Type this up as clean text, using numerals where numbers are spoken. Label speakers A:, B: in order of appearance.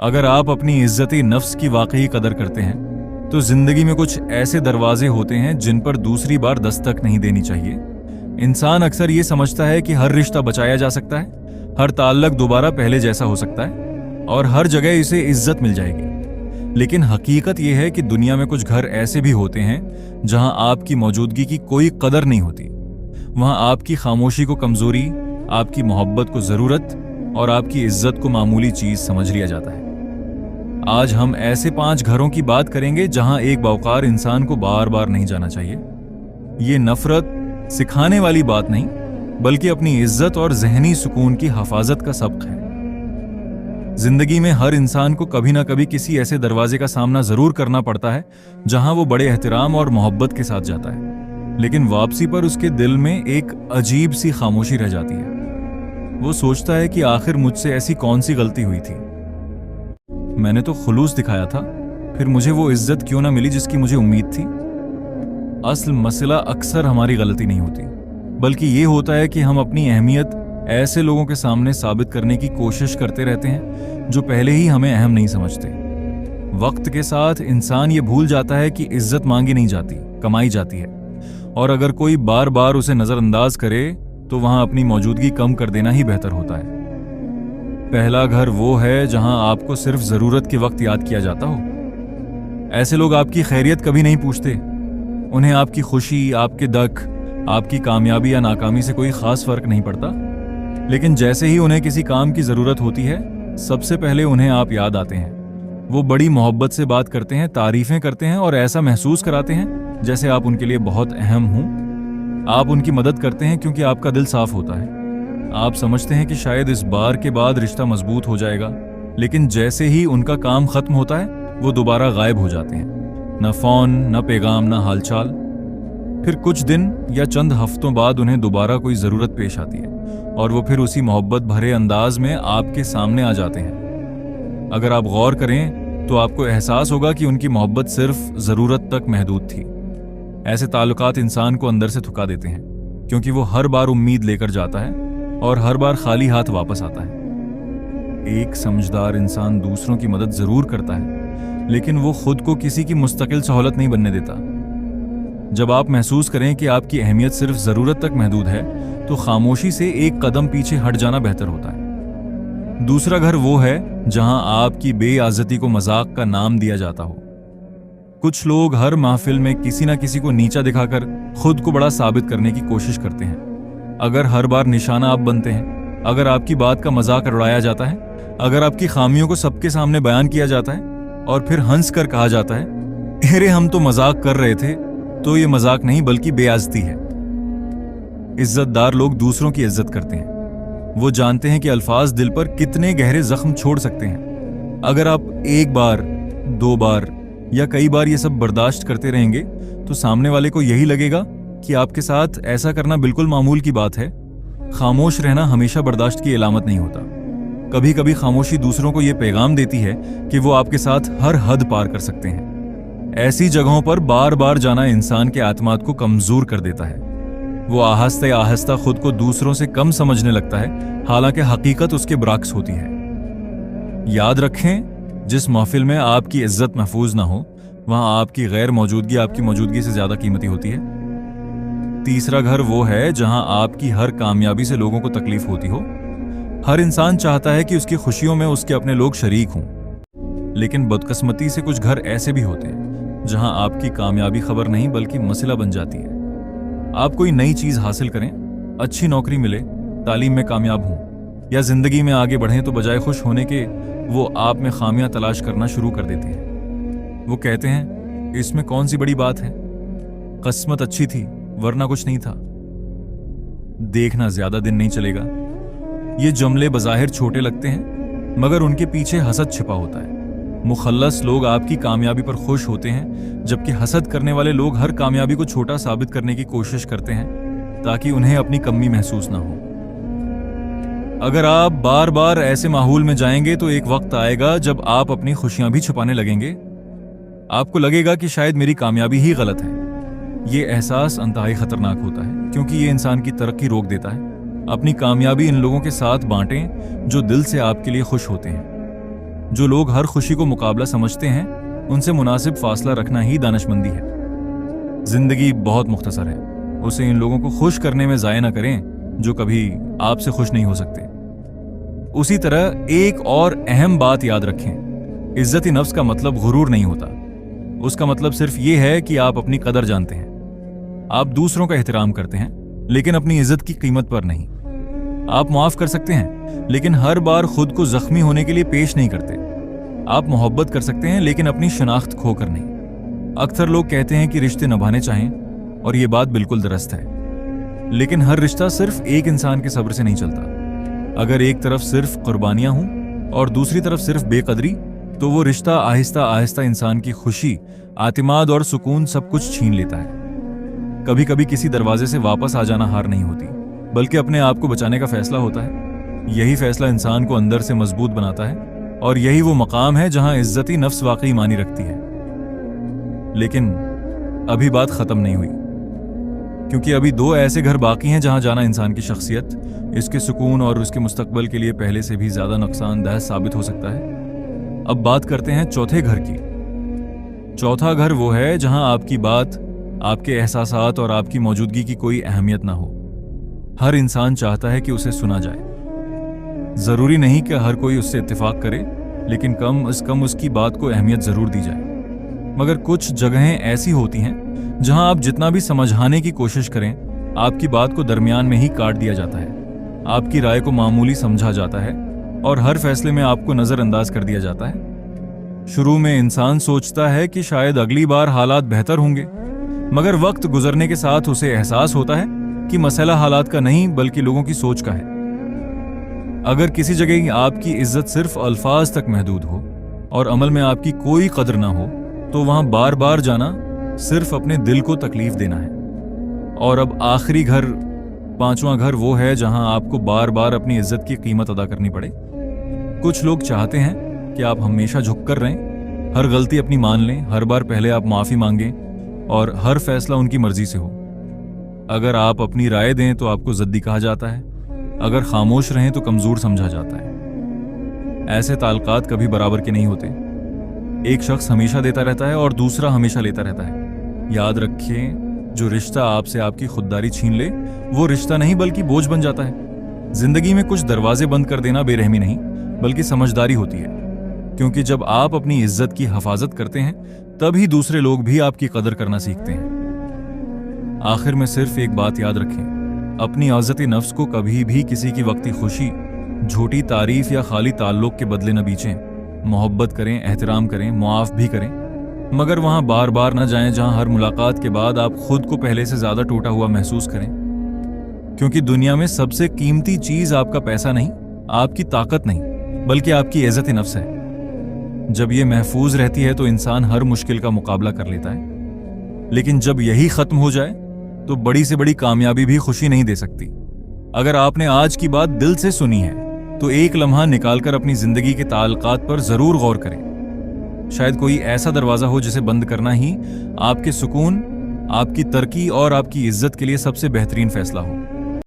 A: अगर आप अपनी इज्जत-ए नफ्स की वाकई कदर करते हैं तो जिंदगी में कुछ ऐसे दरवाजे होते हैं जिन पर दूसरी बार दस्तक नहीं देनी चाहिए। इंसान अक्सर ये समझता है कि हर रिश्ता बचाया जा सकता है, हर ताल्लुक दोबारा पहले जैसा हो सकता है और हर जगह इसे इज्जत मिल जाएगी। लेकिन हकीकत यह है कि दुनिया में कुछ घर ऐसे भी होते हैं जहां आपकी मौजूदगी की कोई कदर नहीं होती। वहां आपकी खामोशी को कमजोरी, आपकी मोहब्बत को जरूरत और आपकी इज्जत को मामूली चीज समझ लिया जाता है। आज हम ऐसे 5 घरों की बात करेंगे जहां एक बावकार इंसान को बार बार नहीं जाना चाहिए। ये नफरत सिखाने वाली बात नहीं, बल्कि अपनी इज्जत और जहनी सुकून की हिफाजत का सबक है। जिंदगी में हर इंसान को कभी ना कभी किसी ऐसे दरवाजे का सामना जरूर करना पड़ता है जहां वो बड़े एहतराम और मोहब्बत के साथ जाता है, लेकिन वापसी पर उसके दिल में एक अजीब सी खामोशी रह जाती है। वो सोचता है कि आखिर मुझसे ऐसी कौन सी गलती हुई थी। मैंने तो खुलूस दिखाया था, फिर मुझे वो इज्जत क्यों ना मिली जिसकी मुझे उम्मीद थी। असल मसला अक्सर हमारी गलती नहीं होती, बल्कि ये होता है कि हम अपनी अहमियत ऐसे लोगों के सामने साबित करने की कोशिश करते रहते हैं जो पहले ही हमें अहम नहीं समझते। वक्त के साथ इंसान ये भूल जाता है कि इज्जत मांगी नहीं जाती, कमाई जाती है, और अगर कोई बार बार उसे नजरअंदाज करे तो वहां अपनी मौजूदगी कम कर देना ही बेहतर होता है। पहला घर वो है जहां आपको सिर्फ जरूरत के वक्त याद किया जाता हो। ऐसे लोग आपकी खैरियत कभी नहीं पूछते। उन्हें आपकी खुशी, आपके दुख, आपकी कामयाबी या नाकामी से कोई खास फर्क नहीं पड़ता। लेकिन जैसे ही उन्हें किसी काम की जरूरत होती है, सबसे पहले उन्हें आप याद आते हैं। वो बड़ी मोहब्बत से बात करते हैं, तारीफें करते हैं और ऐसा महसूस कराते हैं जैसे आप उनके लिए बहुत अहम हों। आप उनकी मदद करते हैं क्योंकि आपका दिल साफ होता है। आप समझते हैं कि शायद इस बार के बाद रिश्ता मजबूत हो जाएगा, लेकिन जैसे ही उनका काम खत्म होता है वो दोबारा गायब हो जाते हैं। न फोन, न पैगाम, न हालचाल। फिर कुछ दिन या चंद हफ्तों बाद उन्हें दोबारा कोई जरूरत पेश आती है और वो फिर उसी मोहब्बत भरे अंदाज में आपके सामने आ जाते हैं। अगर आप गौर करें तो आपको एहसास होगा कि उनकी मोहब्बत सिर्फ जरूरत तक महदूद थी। ऐसे ताल्लुकात इंसान को अंदर से थका देते हैं, क्योंकि वो हर बार उम्मीद लेकर जाता है और हर बार खाली हाथ वापस आता है। एक समझदार इंसान दूसरों की मदद जरूर करता है, लेकिन वो खुद को किसी की मुस्तकिल सहूलत नहीं बनने देता। जब आप महसूस करें कि आपकी अहमियत सिर्फ जरूरत तक महदूद है, तो खामोशी से एक कदम पीछे हट जाना बेहतर होता है। दूसरा घर वो है जहां आपकी बेइज्जती को मजाक का नाम दिया जाता हो। कुछ लोग हर महफिल में किसी ना किसी को नीचा दिखाकर खुद को बड़ा साबित करने की कोशिश करते हैं। अगर हर बार निशाना आप बनते हैं, अगर आपकी बात का मजाक उड़ाया जाता है, अगर आपकी खामियों को सबके सामने बयान किया जाता है और फिर हंस कर कहा जाता है, अरे हम तो मजाक कर रहे थे, तो ये मजाक नहीं बल्कि बेइज्जती है। इज्जतदार लोग दूसरों की इज्जत करते हैं। वो जानते हैं कि अल्फाज दिल पर कितने गहरे जख्म छोड़ सकते हैं। अगर आप एक बार, 2 बार या कई बार ये सब बर्दाश्त करते रहेंगे तो सामने वाले को यही लगेगा कि आपके साथ ऐसा करना बिल्कुल मामूल की बात है। खामोश रहना हमेशा बर्दाश्त की अलामत नहीं होता। कभी कभी खामोशी दूसरों को यह पैगाम देती है कि वो आपके साथ हर हद पार कर सकते हैं। ऐसी जगहों पर बार बार जाना इंसान के आत्मात को कमजोर कर देता है। वो आहिस्ता आहिस्ता खुद को दूसरों से कम समझने लगता है, हालांकि हकीकत उसके बरअक्स होती है। याद रखें, जिस महफिल में आपकी इज्जत महफूज ना हो, वहां आपकी गैर मौजूदगी आपकी मौजूदगी से ज्यादा कीमती होती है। तीसरा घर वो है जहां आपकी हर कामयाबी से लोगों को तकलीफ होती हो। हर इंसान चाहता है कि उसकी खुशियों में उसके अपने लोग शरीक हों, लेकिन बदकिस्मती से कुछ घर ऐसे भी होते हैं जहां आपकी कामयाबी खबर नहीं बल्कि मसला बन जाती है। आप कोई नई चीज हासिल करें, अच्छी नौकरी मिले, तालीम में कामयाब हों या जिंदगी में आगे बढ़ें, तो बजाय खुश होने के वो आप में खामियां तलाश करना शुरू कर देते हैं। वो कहते हैं, इसमें कौन सी बड़ी बात है, किस्मत अच्छी थी वरना कुछ नहीं था, देखना ज्यादा दिन नहीं चलेगा। ये जुमले बज़ाहिर छोटे लगते हैं, मगर उनके पीछे हसद छिपा होता है। मुखल्लस लोग आपकी कामयाबी पर खुश होते हैं, जबकि हसद करने वाले लोग हर कामयाबी को छोटा साबित करने की कोशिश करते हैं ताकि उन्हें अपनी कमी महसूस ना हो। अगर आप बार बार ऐसे माहौल में जाएंगे तो एक वक्त आएगा जब आप अपनी खुशियां भी छुपाने लगेंगे। आपको लगेगा कि शायद मेरी कामयाबी ही गलत है। ये एहसास इंतहाई खतरनाक होता है, क्योंकि ये इंसान की तरक्की रोक देता है। अपनी कामयाबी इन लोगों के साथ बांटें जो दिल से आपके लिए खुश होते हैं। जो लोग हर खुशी को मुकाबला समझते हैं, उनसे मुनासिब फासला रखना ही दानिशमंदी है। जिंदगी बहुत मुख्तसर है, उसे इन लोगों को खुश करने में ज़ाया न करें जो कभी आपसे खुश नहीं हो सकते। उसी तरह एक और अहम बात याद रखें, इज्जत नफ्स का मतलब गुरूर नहीं होता। उसका मतलब सिर्फ ये है कि आप अपनी कदर जानते हैं। आप दूसरों का एहतराम करते हैं, लेकिन अपनी इज्जत की कीमत पर नहीं। आप माफ कर सकते हैं, लेकिन हर बार खुद को जख्मी होने के लिए पेश नहीं करते। आप मोहब्बत कर सकते हैं, लेकिन अपनी शनाख्त खोकर नहीं। अक्सर लोग कहते हैं कि रिश्ते निभाने चाहें, और ये बात बिल्कुल दुरुस्त है, लेकिन हर रिश्ता सिर्फ एक इंसान के सब्र से नहीं चलता। अगर एक तरफ सिर्फ कुर्बानियां हों और दूसरी तरफ सिर्फ बेकदरी, तो वो रिश्ता आहिस्ता आहिस्ता इंसान की खुशी, आतिमाद और सुकून सब कुछ छीन लेता है। कभी कभी किसी दरवाजे से वापस आ जाना हार नहीं होती, बल्कि अपने आप को बचाने का फैसला होता है। यही फैसला इंसान को अंदर से मजबूत बनाता है, और यही वो मकाम है जहां इज्जती नफ्स वाकई मानी रखती है। लेकिन अभी बात खत्म नहीं हुई, क्योंकि अभी दो ऐसे घर बाकी हैं जहां जाना इंसान की शख्सियत, इसके सुकून और उसके मुस्तकबल के लिए पहले से भी ज्यादा नुकसानदेह साबित हो सकता है। अब बात करते हैं चौथे घर की। चौथा घर वो है जहां आपकी बात, आपके एहसासात और आपकी मौजूदगी की कोई अहमियत ना हो। हर इंसान चाहता है कि उसे सुना जाए। जरूरी नहीं कि हर कोई उससे इत्तेफाक करे, लेकिन कम से कम उसकी बात को अहमियत जरूर दी जाए। मगर कुछ जगहें ऐसी होती हैं जहां आप जितना भी समझाने की कोशिश करें, आपकी बात को दरमियान में ही काट दिया जाता है। आपकी राय को मामूली समझा जाता है और हर फैसले में आपको नजरअंदाज कर दिया जाता है। शुरू में इंसान सोचता है कि शायद अगली बार हालात बेहतर होंगे, मगर वक्त गुजरने के साथ उसे एहसास होता है कि मसला हालात का नहीं बल्कि लोगों की सोच का है। अगर किसी जगह आपकी इज्जत सिर्फ अल्फाज तक महदूद हो और अमल में आपकी कोई कदर ना हो, तो वहां बार बार जाना सिर्फ अपने दिल को तकलीफ देना है। और अब आखिरी घर, पांचवां घर वो है जहां आपको बार बार अपनी इज्जत की कीमत अदा करनी पड़े। कुछ लोग चाहते हैं कि आप हमेशा झुक कर रहें, हर गलती अपनी मान लें, हर बार पहले आप माफी मांगें और हर फैसला उनकी मर्जी से हो। अगर आप अपनी राय दें तो आपको जद्दी कहा जाता है, अगर खामोश रहें तो कमजोर समझा जाता है। ऐसे ताल्लुकात कभी बराबर के नहीं होते। एक शख्स हमेशा देता रहता है और दूसरा हमेशा लेता रहता है। याद रखें, जो रिश्ता आपसे आपकी खुददारी छीन ले, वो रिश्ता नहीं बल्कि बोझ बन जाता है। जिंदगी में कुछ दरवाजे बंद कर देना बेरहमी नहीं बल्कि समझदारी होती है, क्योंकि जब आप अपनी इज्जत की हिफाजत करते हैं, तभी दूसरे लोग भी आपकी कदर करना सीखते हैं। आखिर में सिर्फ एक बात याद रखें, अपनी इज्जत नफ्स को कभी भी किसी की वक्ती खुशी, झूठी तारीफ या खाली ताल्लुक के बदले न बीचें। मोहब्बत करें, एहतराम करें, मुआफ भी करें, मगर वहां बार बार न जाएं जहां हर मुलाकात के बाद आप खुद को पहले से ज्यादा टूटा हुआ महसूस करें। क्योंकि दुनिया में सबसे कीमती चीज आपका पैसा नहीं, आपकी ताकत नहीं, बल्कि आपकी इज्जत नफ्स है। जब ये महफूज रहती है तो इंसान हर मुश्किल का मुकाबला कर लेता है। लेकिन जब यही खत्म हो जाए तो बड़ी से बड़ी कामयाबी भी खुशी नहीं दे सकती। अगर आपने आज की बात दिल से सुनी है तो एक लम्हा निकालकर अपनी जिंदगी के ताल्लुकात पर जरूर गौर करें। शायद कोई ऐसा दरवाजा हो जिसे बंद करना ही आपके सुकून, आपकी तरक्की और आपकी इज्जत के लिए सबसे बेहतरीन फैसला हो।